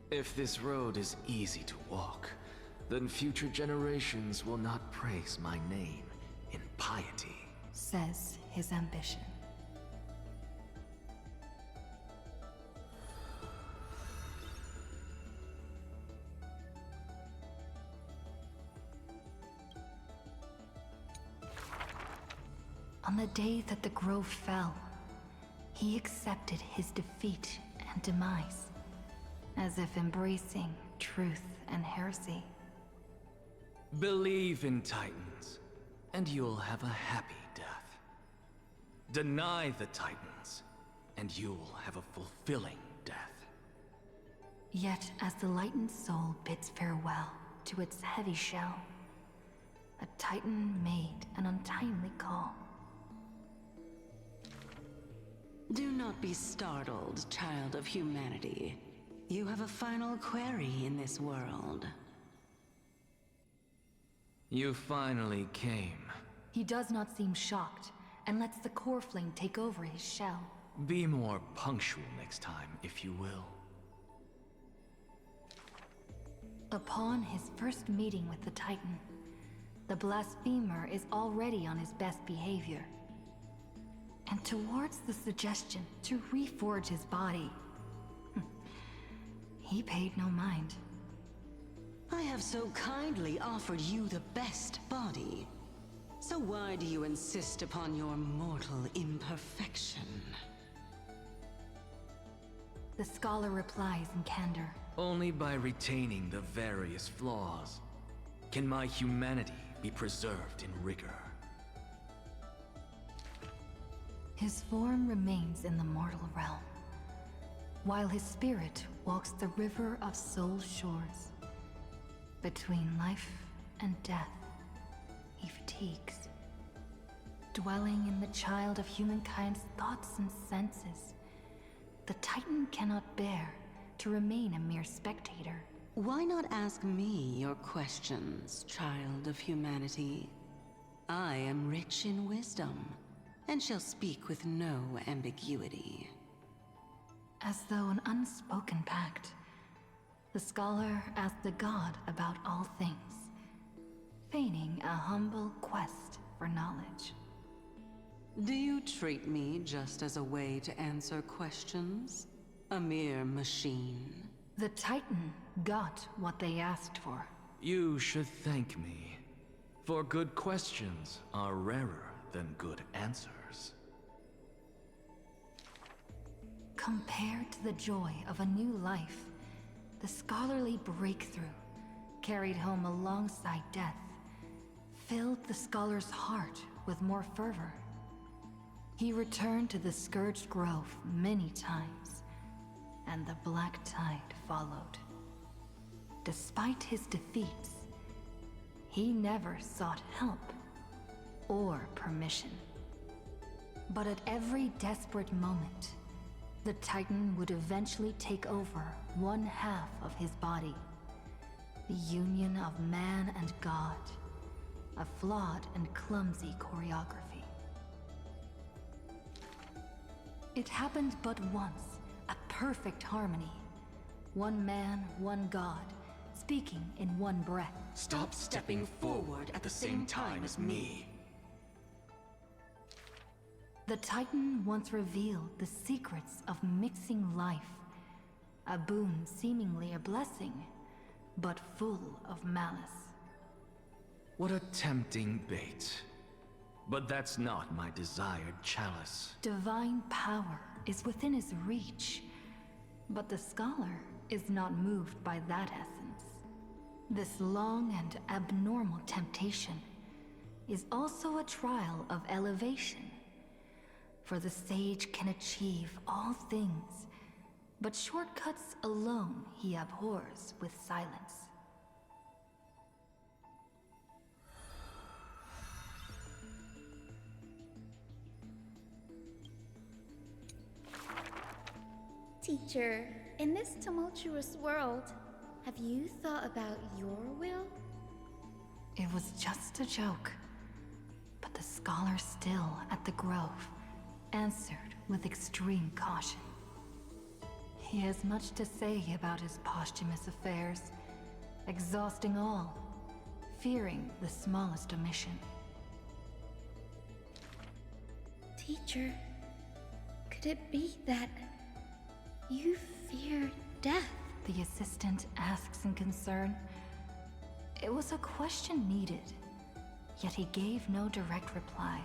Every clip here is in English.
If this road is easy to walk, then future generations will not praise my name in piety, says his ambition. On the day that the grove fell, he accepted his defeat and demise, as if embracing truth and heresy. Believe in Titans, and you'll have a happy death. Deny the Titans, and you'll have a fulfilling death. Yet as the lightened soul bids farewell to its heavy shell, a Titan made an untimely call. Do not be startled, child of humanity. You have a final query in this world. You finally came. He does not seem shocked, and lets the core flame take over his shell. Be more punctual next time, if you will. Upon his first meeting with the Titan, the blasphemer is already on his best behavior. And towards the suggestion to reforge his body, he paid no mind. I have so kindly offered you the best body. So why do you insist upon your mortal imperfection? The scholar replies in candor. Only by retaining the various flaws can my humanity be preserved in rigor. His form remains in the mortal realm, while his spirit walks the river of soul shores. Between life and death, he fatigues, dwelling in the child of humankind's thoughts and senses. The Titan cannot bear to remain a mere spectator. Why not ask me your questions, child of humanity? I am rich in wisdom, and shall speak with no ambiguity. As though an unspoken pact, the scholar asked the god about all things, feigning a humble quest for knowledge. Do you treat me just as a way to answer questions? A mere machine? The Titan got what they asked for. You should thank me, for good questions are rarer than good answers. Compared to the joy of a new life, the scholarly breakthrough, carried home alongside death, filled the scholar's heart with more fervor. He returned to the Scourged Grove many times, and the Black Tide followed. Despite his defeats, he never sought help or permission. But at every desperate moment, the Titan would eventually take over one half of his body. The union of man and God, a flawed and clumsy choreography. It happened but once, a perfect harmony. One man, one God, speaking in one breath. Stop stepping forward at the same time as me. The Titan once revealed the secrets of mixing life, a boon seemingly a blessing, but full of malice. What a tempting bait. But that's not my desired chalice. Divine power is within his reach, but the scholar is not moved by that essence. This long and abnormal temptation is also a trial of elevation. For the sage can achieve all things, but shortcuts alone he abhors with silence. Teacher, in this tumultuous world, have you thought about your will? It was just a joke, but the scholar still at the grove answered with extreme caution. He has much to say about his posthumous affairs, exhausting all, fearing the smallest omission. Teacher, could it be that you fear death? The assistant asks in concern. It was a question needed, yet he gave no direct reply.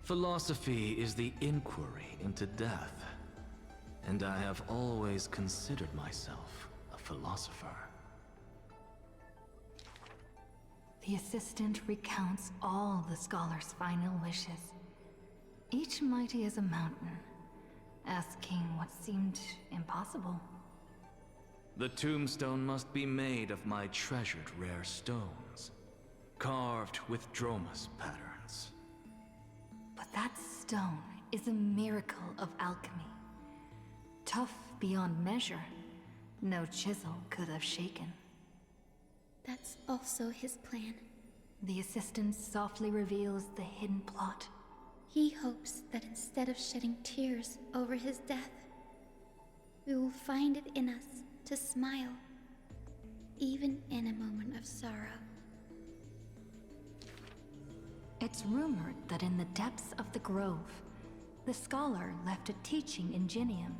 Philosophy is the inquiry into death, and I have always considered myself a philosopher. The assistant recounts all the scholar's final wishes, each mighty as a mountain, asking what seemed impossible. The tombstone must be made of my treasured rare stones, carved with Dromus patterns. But that stone is a miracle of alchemy. Tough beyond measure, no chisel could have shaken. That's also his plan. The assistant softly reveals the hidden plot. He hopes that instead of shedding tears over his death, we will find it in us to smile, even in a moment of sorrow. It's rumored that in the depths of the grove, the scholar left a teaching ingenium,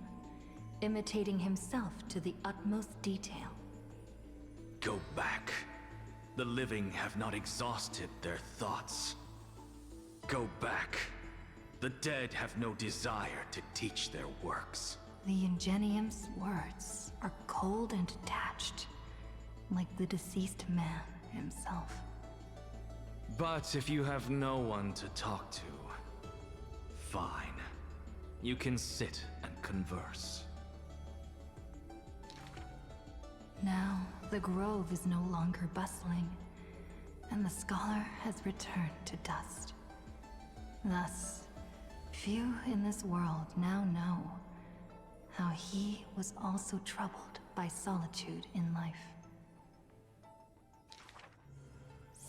imitating himself to the utmost detail. Go back. The living have not exhausted their thoughts. Go back. The dead have no desire to teach their works. The ingenium's words are cold and detached, like the deceased man himself. But if you have no one to talk to, fine. You can sit and converse. Now, the grove is no longer bustling, and the scholar has returned to dust. Thus, few in this world now know how he was also troubled by solitude in life.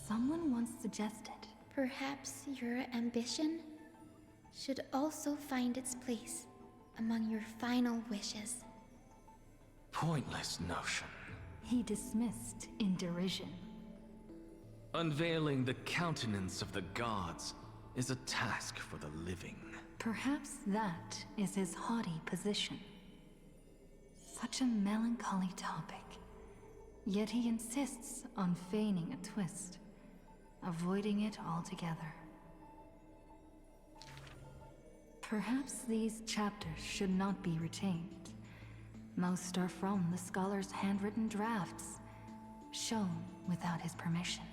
Someone once suggested, Perhaps your ambition should also find its place among your final wishes. Pointless notion. he dismissed in derision. Unveiling the countenance of the gods is a task for the living. Perhaps that is his haughty position. Such a melancholy topic, yet he insists on feigning a twist, avoiding it altogether. Perhaps these chapters should not be retained. Most are from the scholar's handwritten drafts, shown without his permission.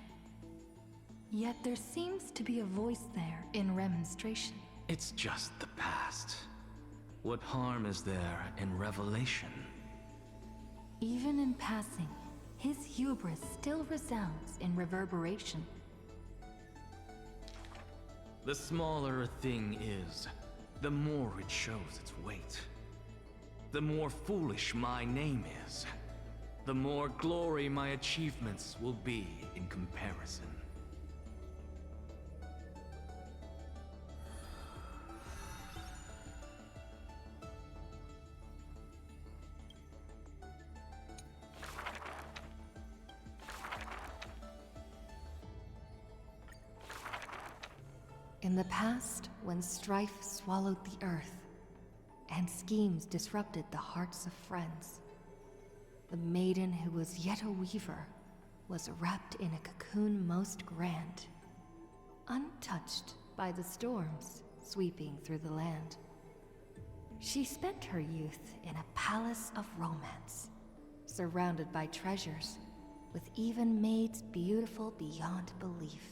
Yet there seems to be a voice there in remonstration. It's just the past. What harm is there in revelation? Even in passing, his hubris still resounds in reverberation. The smaller a thing is, the more it shows its weight. The more foolish my name is, the more glory my achievements will be in comparison. In the past, when strife swallowed the earth, and schemes disrupted the hearts of friends, the maiden who was yet a weaver was wrapped in a cocoon most grand, untouched by the storms sweeping through the land. She spent her youth in a palace of romance, surrounded by treasures, with even maids beautiful beyond belief,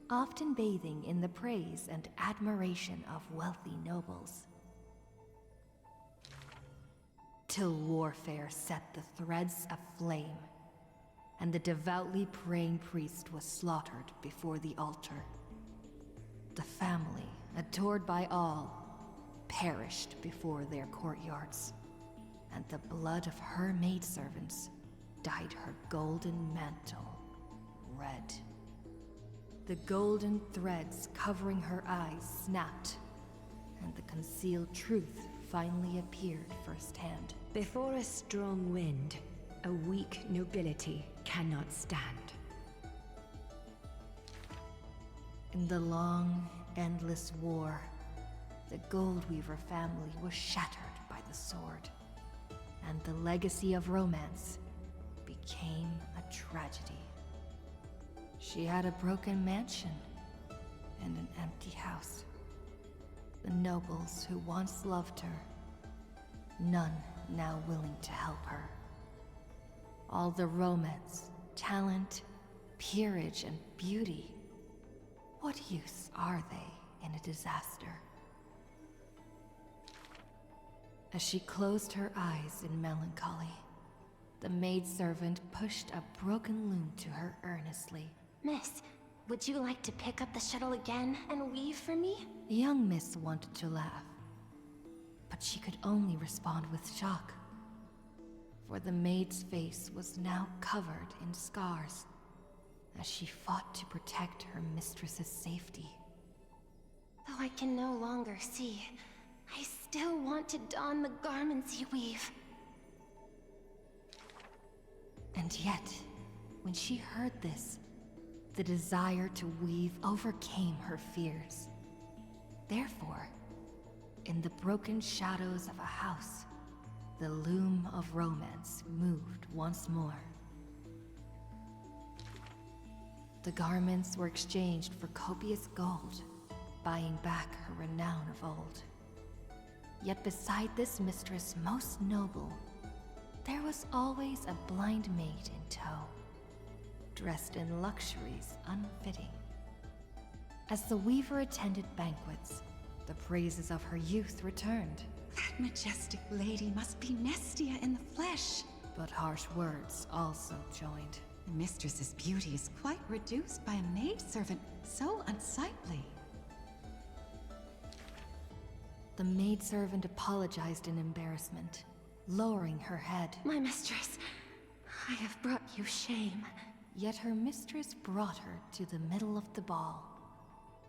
often bathing in the praise and admiration of wealthy nobles. Till warfare set the threads aflame, and the devoutly praying priest was slaughtered before the altar. The family, adored by all, perished before their courtyards, and the blood of her maidservants dyed her golden mantle red. The golden threads covering her eyes snapped, and the concealed truth finally appeared firsthand. Before a strong wind, a weak nobility cannot stand. In the long, endless war, the Goldweaver family was shattered by the sword, and the legacy of romance became a tragedy. She had a broken mansion and an empty house. The nobles who once loved her, none now willing to help her. All the romance, talent, peerage, and beauty, what use are they in a disaster? As she closed her eyes in melancholy, the maidservant pushed a broken loom to her earnestly. Miss, would you like to pick up the shuttle again and weave for me? The young miss wanted to laugh, but she could only respond with shock. For the maid's face was now covered in scars, as she fought to protect her mistress's safety. Though I can no longer see, I still want to don the garments you weave. And yet, when she heard this, the desire to weave overcame her fears. Therefore, in the broken shadows of a house, the loom of romance moved once more. The garments were exchanged for copious gold, buying back her renown of old. Yet beside this mistress most noble, there was always a blind maid in tow, dressed in luxuries unfitting. As the weaver attended banquets, the praises of her youth returned. That majestic lady must be Nestia in the flesh. But harsh words also joined. The mistress's beauty is quite reduced by a maidservant so unsightly. The maidservant apologized in embarrassment, lowering her head. My mistress, I have brought you shame. Yet her mistress brought her to the middle of the ball,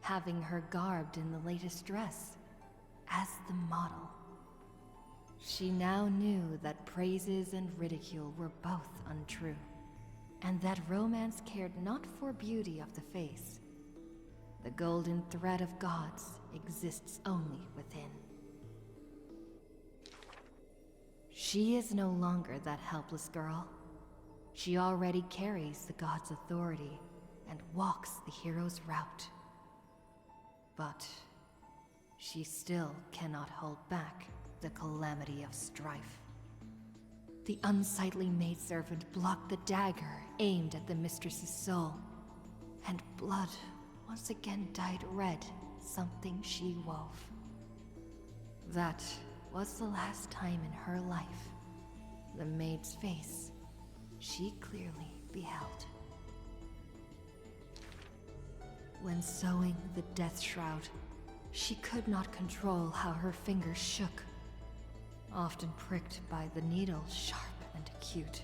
having her garbed in the latest dress, as the model. She now knew that praises and ridicule were both untrue, and that romance cared not for beauty of the face. The golden thread of gods exists only within. She is no longer that helpless girl. She already carries the god's authority and walks the hero's route. But she still cannot hold back the calamity of strife. The unsightly maidservant blocked the dagger aimed at the mistress's soul, and blood once again dyed red something she wove. That was the last time in her life the maid's face she clearly beheld. When sewing the death shroud, she could not control how her fingers shook, often pricked by the needle sharp and acute.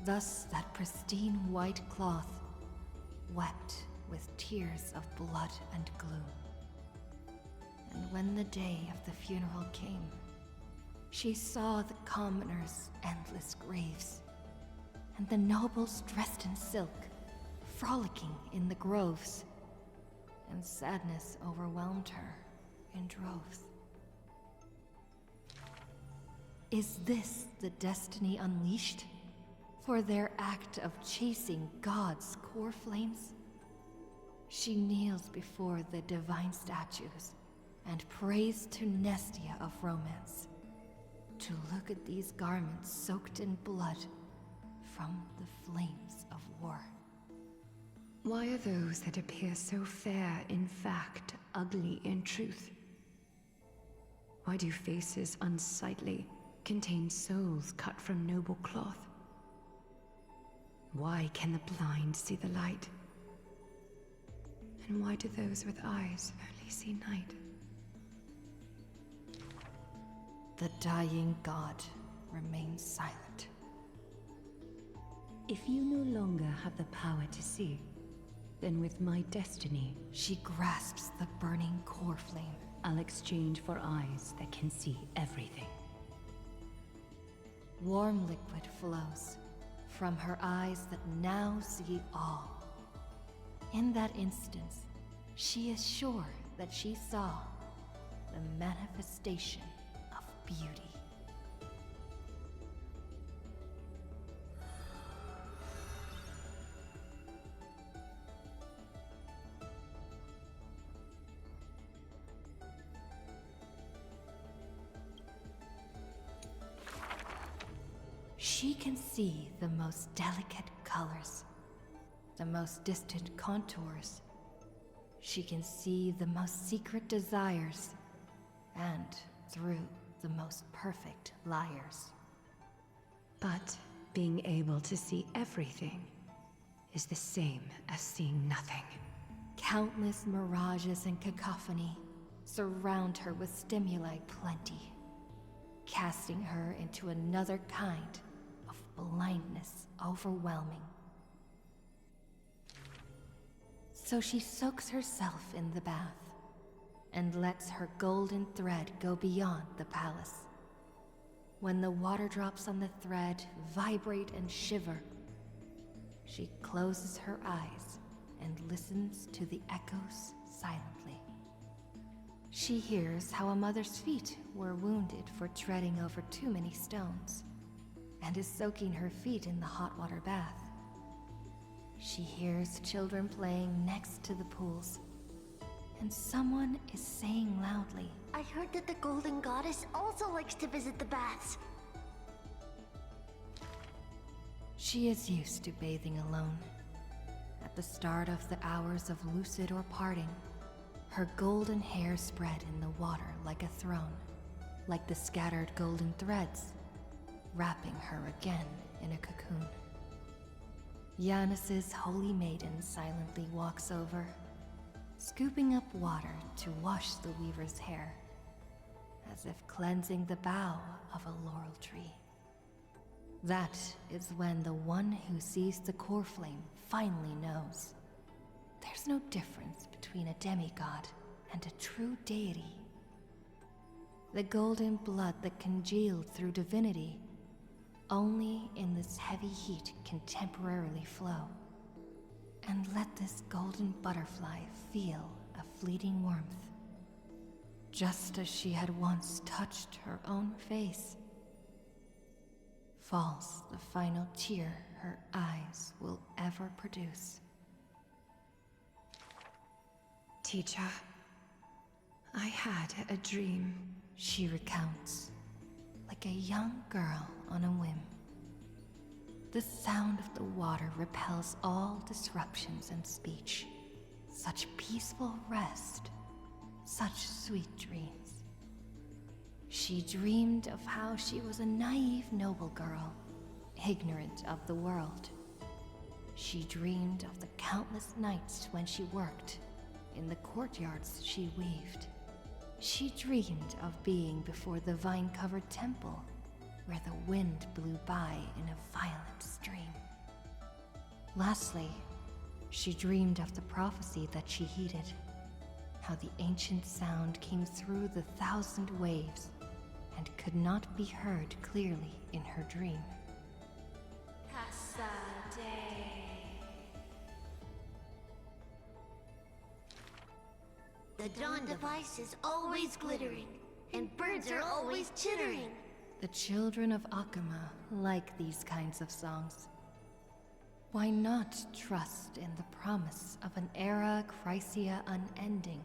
Thus that pristine white cloth wept with tears of blood and gloom. And when the day of the funeral came, she saw the commoners' endless graves, and the nobles dressed in silk, frolicking in the groves, and sadness overwhelmed her in droves. Is this the destiny unleashed for their act of chasing God's core flames? She kneels before the divine statues and prays to Nestia of romance to look at these garments soaked in blood from the flames of war. Why are those that appear so fair in fact ugly in truth? Why do faces unsightly contain souls cut from noble cloth? Why can the blind see the light? And why do those with eyes only see night? The dying god remains silent. If you no longer have the power to see, then with my destiny, She grasps the burning core flame, I'll exchange for eyes that can see everything. Warm liquid flows from her eyes that now see all. In that instance, she is sure that she saw the manifestation of beauty. She can see the most delicate colors, the most distant contours. She can see the most secret desires, and through the most perfect liars. But being able to see everything is the same as seeing nothing. Countless mirages and cacophony surround her with stimuli plenty, casting her into another kind of blindness overwhelming. So she soaks herself in the bath and lets her golden thread go beyond the palace. When the water drops on the thread vibrate and shiver, she closes her eyes and listens to the echoes silently. She hears how a mother's feet were wounded for treading over too many stones, and is soaking her feet in the hot water bath. She hears children playing next to the pools, and someone is saying loudly, I heard that the Golden Goddess also likes to visit the baths. She is used to bathing alone. At the start of the hours of lucid or parting, her golden hair spread in the water like a throne, like the scattered golden threads, wrapping her again in a cocoon. Yanis's holy maiden silently walks over, scooping up water to wash the weaver's hair, as if cleansing the bough of a laurel tree. That is when the one who sees the core flame finally knows. There's no difference between a demigod and a true deity. The golden blood that congealed through divinity only in this heavy heat can temporarily flow. And let this golden butterfly feel a fleeting warmth. Just as she had once touched her own face, falls the final tear her eyes will ever produce. Teacher, I had a dream. She recounts, like a young girl on a whim. The sound of the water repels all disruptions in speech. Such peaceful rest, such sweet dreams. She dreamed of how she was a naive noble girl, ignorant of the world. She dreamed of the countless nights when she worked, in the courtyards she weaved. She dreamed of being before the vine-covered temple, where the wind blew by in a violent stream. Lastly, she dreamed of the prophecy that she heeded, how the ancient sound came through the 1,000 waves and could not be heard clearly in her dream. The dawn device is always glittering, and birds are always chittering. The children of Akama like these kinds of songs. Why not trust in the promise of an era Chrysia unending?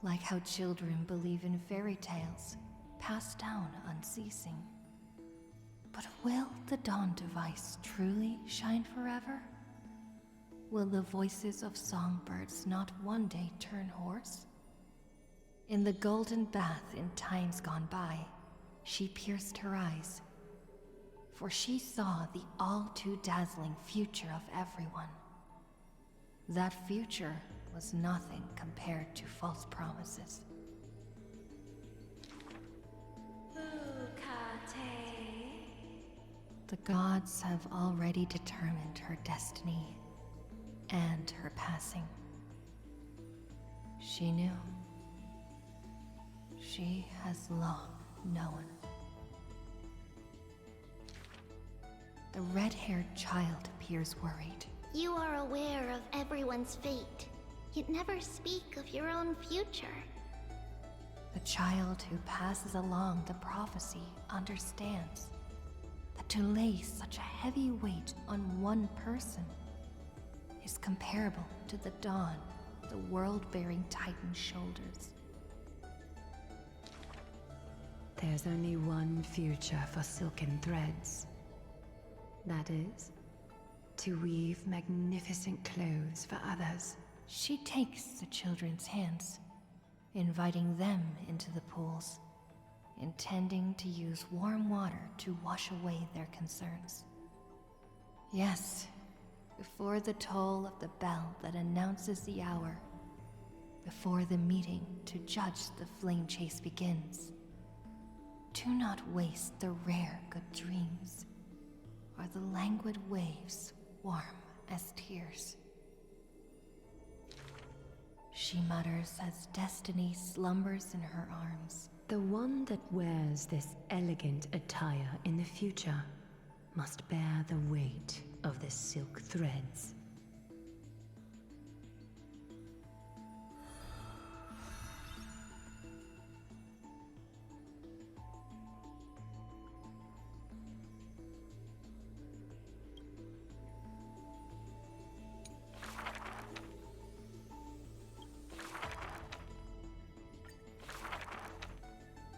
Like how children believe in fairy tales, passed down unceasing. But will the dawn device truly shine forever? Will the voices of songbirds not one day turn hoarse? In the golden bath in times gone by, she pierced her eyes, for she saw the all-too-dazzling future of everyone. That future was nothing compared to false promises. The gods have already determined her destiny and her passing. She knew. she has long known. The red-haired child appears worried. You are aware of everyone's fate, yet never speak of your own future. The child who passes along the prophecy understands that to lay such a heavy weight on one person is comparable to the dawn the world-bearing Titan's shoulders. There's only one future for silken threads. That is, to weave magnificent clothes for others. She takes the children's hands, inviting them into the pools, intending to use warm water to wash away their concerns. Yes, before the toll of the bell that announces the hour, before the meeting to judge the flame chase begins. Do not waste the rare good dreams, or the languid waves warm as tears. She mutters as destiny slumbers in her arms. The one that wears this elegant attire in the future must bear the weight of the silk threads.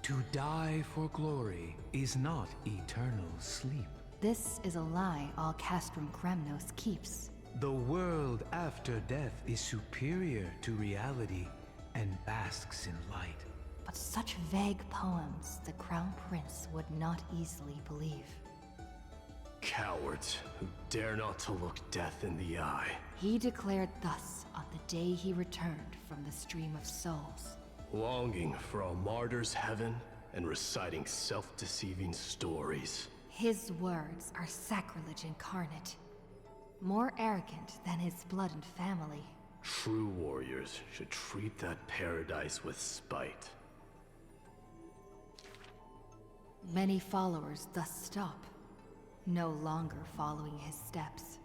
To die for glory is not eternal sleep. This is a lie all Castrum Kremnos keeps. The world after death is superior to reality and basks in light. But such vague poems the Crown Prince would not easily believe. Cowards who dare not to look death in the eye. He declared thus on the day he returned from the Stream of Souls. Longing for a martyr's heaven and reciting self-deceiving stories. His words are sacrilege incarnate, more arrogant than his blood and family. True warriors should treat that paradise with spite. Many followers thus stop, no longer following his steps.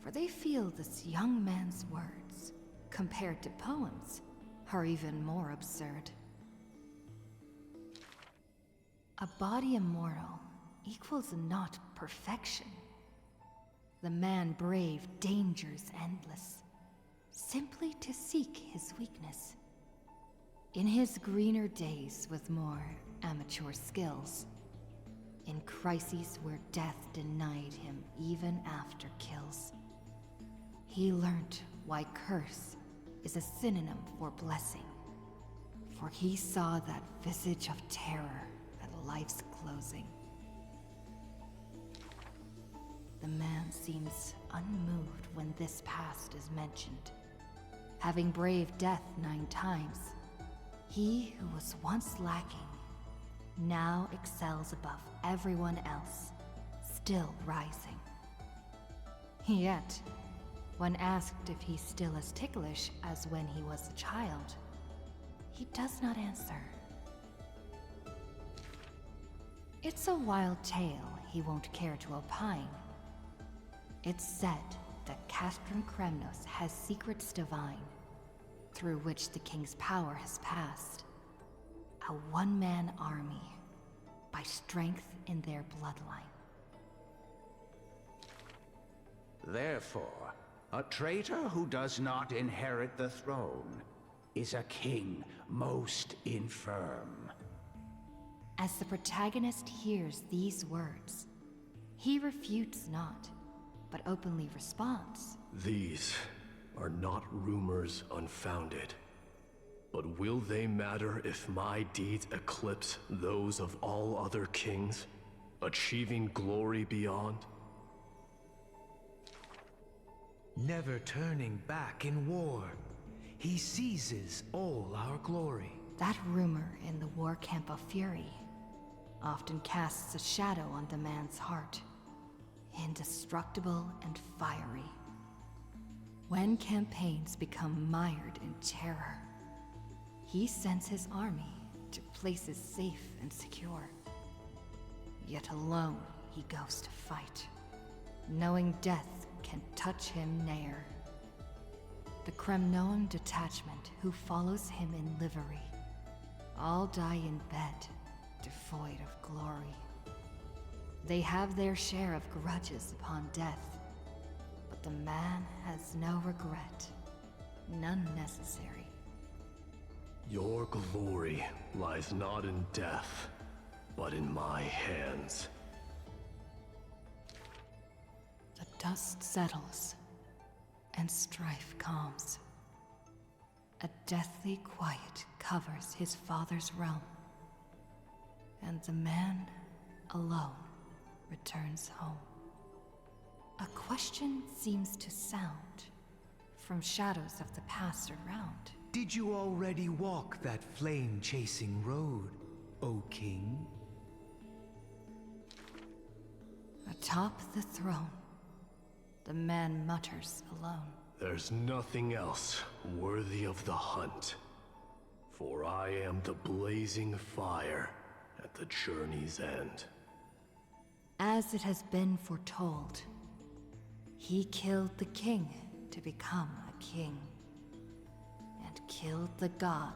For they feel this young man's words, compared to poems, are even more absurd. A body immortal equals not perfection. The man braved dangers endless, simply to seek his weakness. In his greener days with more amateur skills, in crises where death denied him even after kills, he learnt why curse is a synonym for blessing, for he saw that visage of terror at life's closing. The man seems unmoved when this past is mentioned. Having braved death 9 times, he who was once lacking now excels above everyone else, still rising. Yet, when asked if he's still as ticklish as when he was a child, he does not answer. It's a wild tale he won't care to opine. It's said that Castrum Kremnos has secrets divine, through which the king's power has passed. A one-man army, by strength in their bloodline. Therefore, a traitor who does not inherit the throne is a king most infirm. As the protagonist hears these words, he refutes not, but openly responds. These are not rumors unfounded. But will they matter if my deeds eclipse those of all other kings, achieving glory beyond? Never turning back in war, he seizes all our glory. That rumor in the war camp of fury often casts a shadow on the man's heart, indestructible and fiery. When campaigns become mired in terror, he sends his army to places safe and secure. Yet alone he goes to fight, knowing death can touch him ne'er. The Kremnoan detachment who follows him in livery, all die in bed, devoid of glory. They have their share of grudges upon death, but the man has no regret, none necessary. Your glory lies not in death, but in my hands. The dust settles, and strife calms. A deathly quiet covers his father's realm, and the man, alone, returns home. A question seems to sound from shadows of the past around. Did you already walk that flame-chasing road, O King? Atop the throne, the man mutters alone. There's nothing else worthy of the hunt, for I am the blazing fire at the journey's end. As it has been foretold, he killed the king to become a king, and killed the god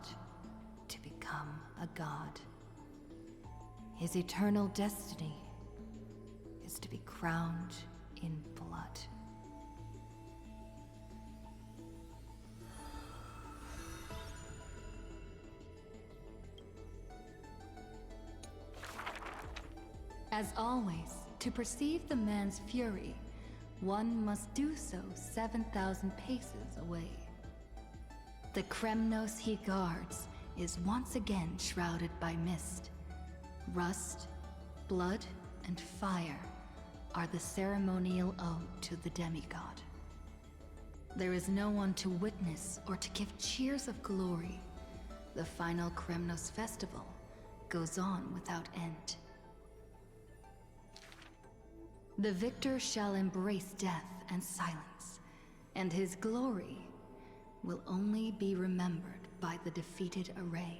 to become a god. His eternal destiny is to be crowned in blood. As always, to perceive the man's fury, one must do so 7,000 paces away. The Kremnos he guards is once again shrouded by mist. Rust, blood, and fire are the ceremonial ode to the demigod. There is no one to witness or to give cheers of glory. The final Kremnos festival goes on without end. The victor shall embrace death and silence, and his glory will only be remembered by the defeated array.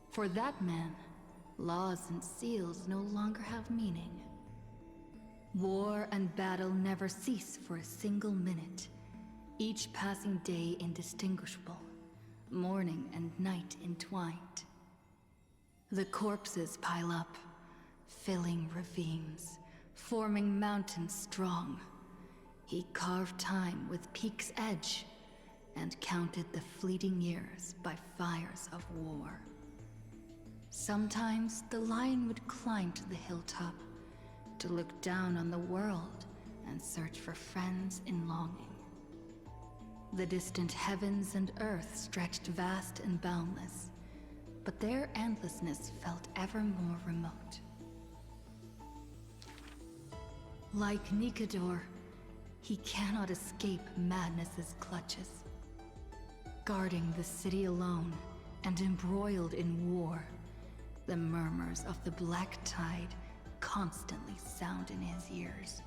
For that man, laws and seals no longer have meaning. War and battle never cease for a single minute, each passing day indistinguishable, morning and night entwined. The corpses pile up, filling ravines, forming mountains strong. He carved time with peak's edge, and counted the fleeting years by fires of war. Sometimes the lion would climb to the hilltop to look down on the world and search for friends in longing. The distant heavens and earth stretched vast and boundless, but their endlessness felt ever more remote. Like Nikador, he cannot escape madness's clutches. Guarding the city alone and embroiled in war, the murmurs of the Black Tide constantly sound in his ears.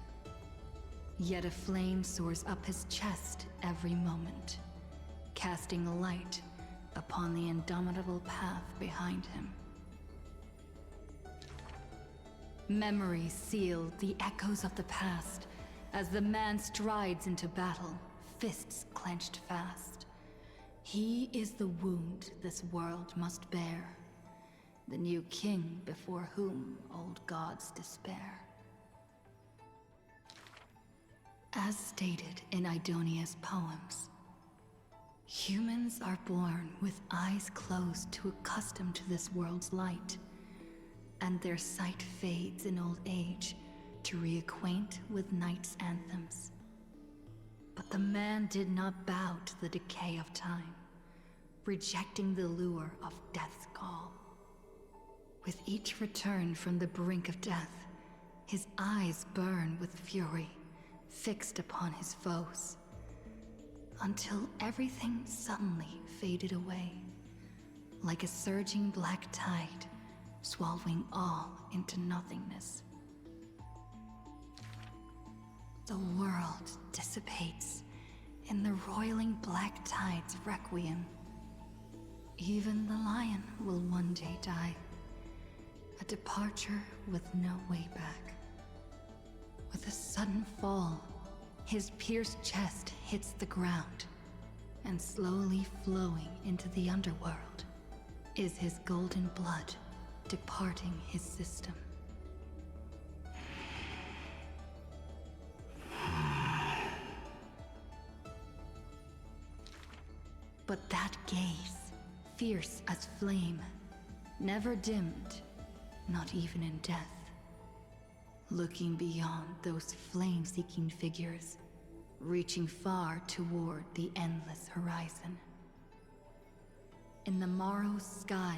Yet a flame soars up his chest every moment, casting a light upon the indomitable path behind him. Memories seal the echoes of the past as the man strides into battle, fists clenched fast. He is the wound this world must bear, the new king before whom old gods despair. As stated in Idonia's poems, humans are born with eyes closed to accustom to this world's light, and their sight fades in old age to reacquaint with night's anthems. But the man did not bow to the decay of time, rejecting the lure of death's call. With each return from the brink of death, his eyes burn with fury, fixed upon his foes, until everything suddenly faded away, like a surging black tide, swallowing all into nothingness. The world dissipates in the roiling black tide's requiem. Even the lion will one day die. A departure with no way back. With a sudden fall, his pierced chest hits the ground, and slowly flowing into the underworld is his golden blood departing his system. But that gaze, fierce as flame, never dimmed, not even in death. Looking beyond those flame-seeking figures, reaching far toward the endless horizon. In the morrow's sky,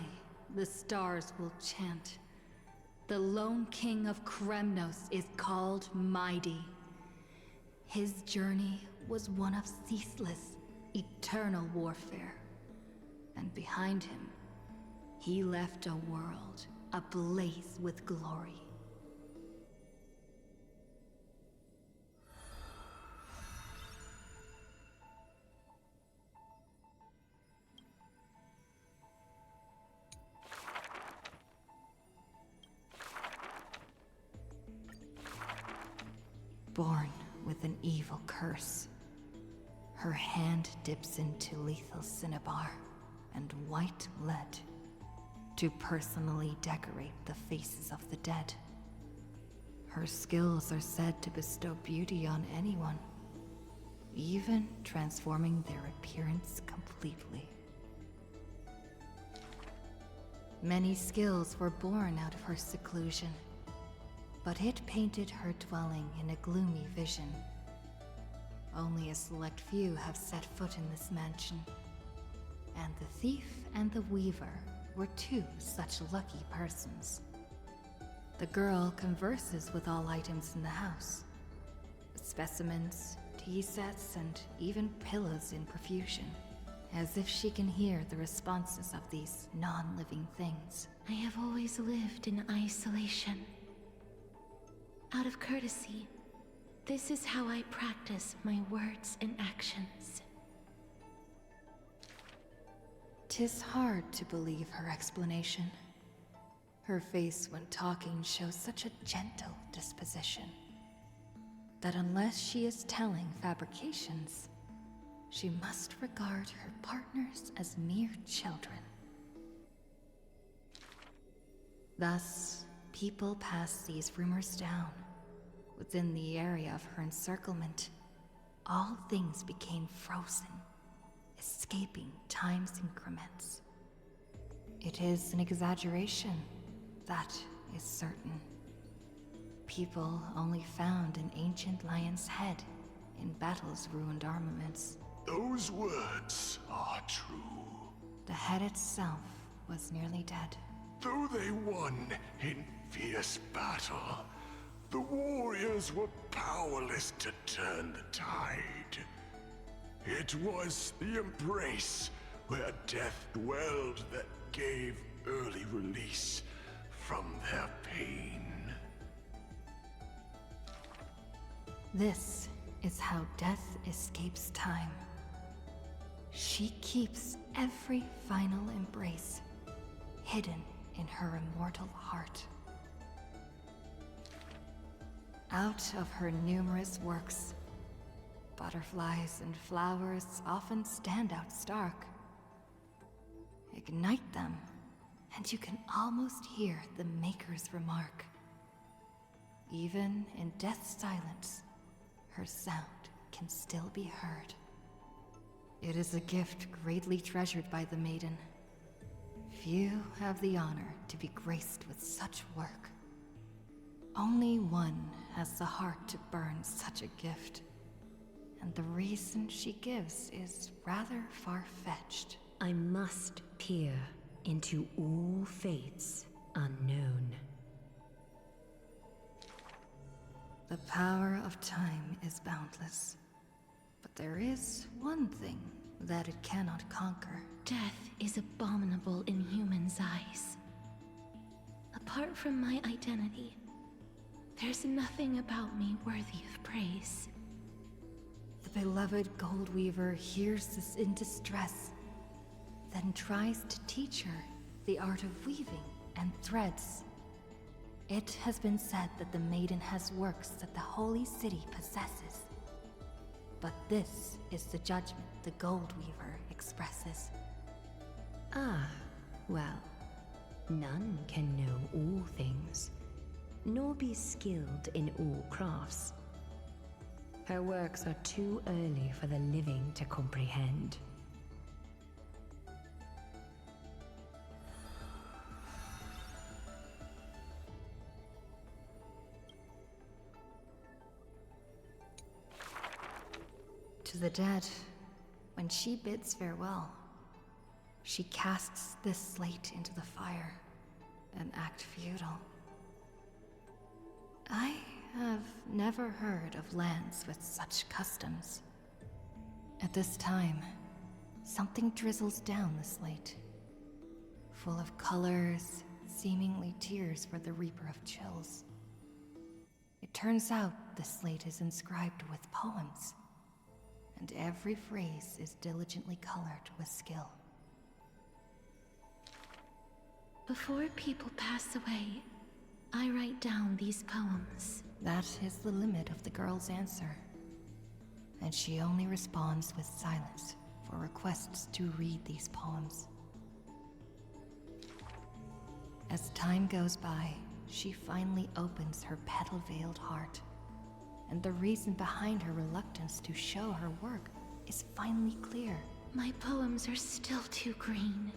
the stars will chant. The lone king of Kremnos is called Mighty. His journey was one of ceaseless, eternal warfare. And behind him, he left a world ablaze with glory. Born with an evil curse, her hand dips into lethal cinnabar and white lead to personally decorate the faces of the dead. Her skills are said to bestow beauty on anyone, even transforming their appearance completely. Many skills were born out of her seclusion, but it painted her dwelling in a gloomy vision. Only a select few have set foot in this mansion, and the thief and the weaver were two such lucky persons. The girl converses with all items in the house. Specimens, tea sets, and even pillows in profusion, as if she can hear the responses of these non-living things. I have always lived in isolation. Out of courtesy, this is how I practice my words and actions. 'Tis hard to believe her explanation. Her face when talking shows such a gentle disposition that unless she is telling fabrications, she must regard her partners as mere children. Thus, people pass these rumors down. Within the area of her encirclement, all things became frozen, escaping time's increments. It is an exaggeration, that is certain. People only found an ancient lion's head in battle's ruined armaments. Those words are true. The head itself was nearly dead. Though they won in fierce battle, the warriors were powerless to turn the tide. It was the embrace where death dwelled that gave early release from their pain. This is how death escapes time. She keeps every final embrace hidden in her immortal heart. Out of her numerous works, butterflies and flowers often stand out stark. Ignite them, and you can almost hear the maker's remark. Even in death's silence, her sound can still be heard. It is a gift greatly treasured by the maiden. Few have the honor to be graced with such work. Only one has the heart to burn such a gift, and the reason she gives is rather far-fetched. I must peer into all fates unknown. The power of time is boundless, but there is one thing that it cannot conquer. Death is abominable in humans' eyes. Apart from my identity, there's nothing about me worthy of praise. The beloved Goldweaver hears this in distress, then tries to teach her the art of weaving and threads. It has been said that the maiden has works that the holy city possesses. But this is the judgment the Gold Weaver expresses. Ah, well, none can know all things, nor be skilled in all crafts. Her works are too early for the living to comprehend. To the dead, when she bids farewell, she casts this slate into the fire, an act futile. I have never heard of lands with such customs. At this time, something drizzles down the slate, full of colors, seemingly tears for the Reaper of Chills. It turns out the slate is inscribed with poems, and every phrase is diligently colored with skill. Before people pass away, I write down these poems. That is the limit of the girl's answer, and she only responds with silence for requests to read these poems. As time goes by, she finally opens her petal-veiled heart, and the reason behind her reluctance to show her work is finally clear. My poems are still too green.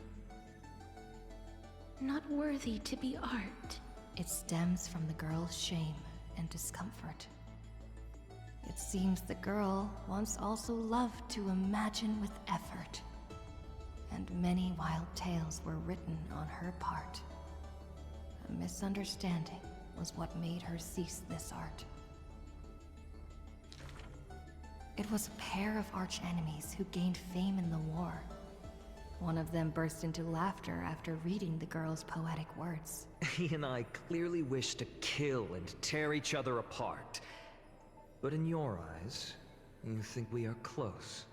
Not worthy to be art. It stems from the girl's shame and discomfort. It seems the girl once also loved to imagine with effort, and many wild tales were written on her part. A misunderstanding was what made her cease this art. It was a pair of arch-enemies who gained fame in the war. One of them burst into laughter after reading the girl's poetic words. He and I clearly wish to kill and tear each other apart. But in your eyes, you think we are close,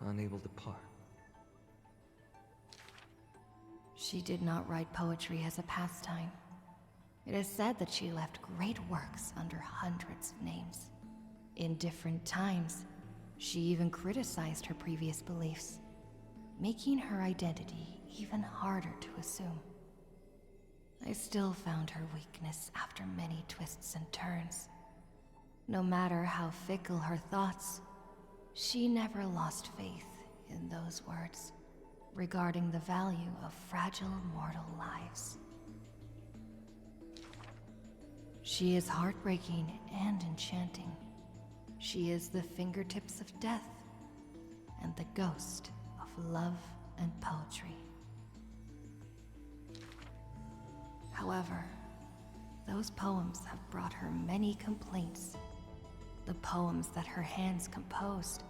unable to part. She did not write poetry as a pastime. It is said that she left great works under hundreds of names. In different times, she even criticized her previous beliefs, making her identity even harder to assume. I still found her weakness after many twists and turns. No matter how fickle her thoughts, she never lost faith in those words regarding the value of fragile mortal lives. She is heartbreaking and enchanting. She is the fingertips of death and the ghost of love and poetry. However, those poems have brought her many complaints. The poems that her hands composed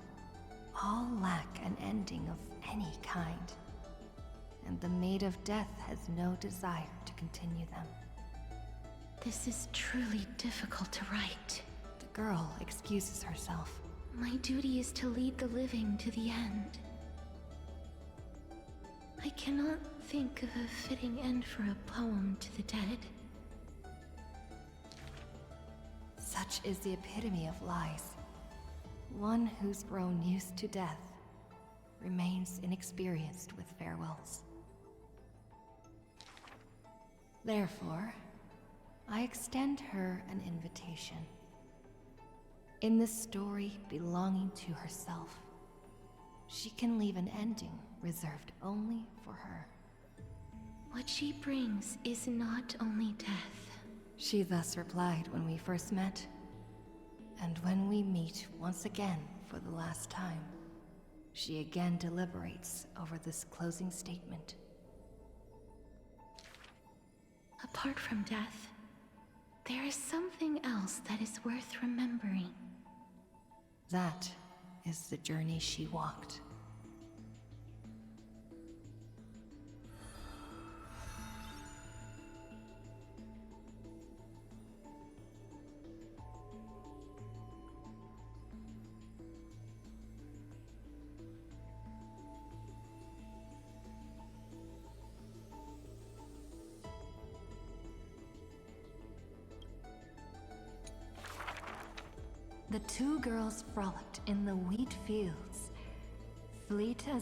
all lack an ending of any kind, and the Maid of Death has no desire to continue them. This is truly difficult to write. The girl excuses herself. My duty is to lead the living to the end. I cannot think of a fitting end for a poem to the dead. Such is the epitome of lies. One who's grown used to death remains inexperienced with farewells. Therefore, I extend her an invitation. In this story belonging to herself, she can leave an ending reserved only for her. What she brings is not only death. She thus replied when we first met, and when we meet once again for the last time, she again deliberates over this closing statement. Apart from death, there is something else that is worth remembering. That is the journey she walked. The two girls frolicked in the wheat fields, fleet as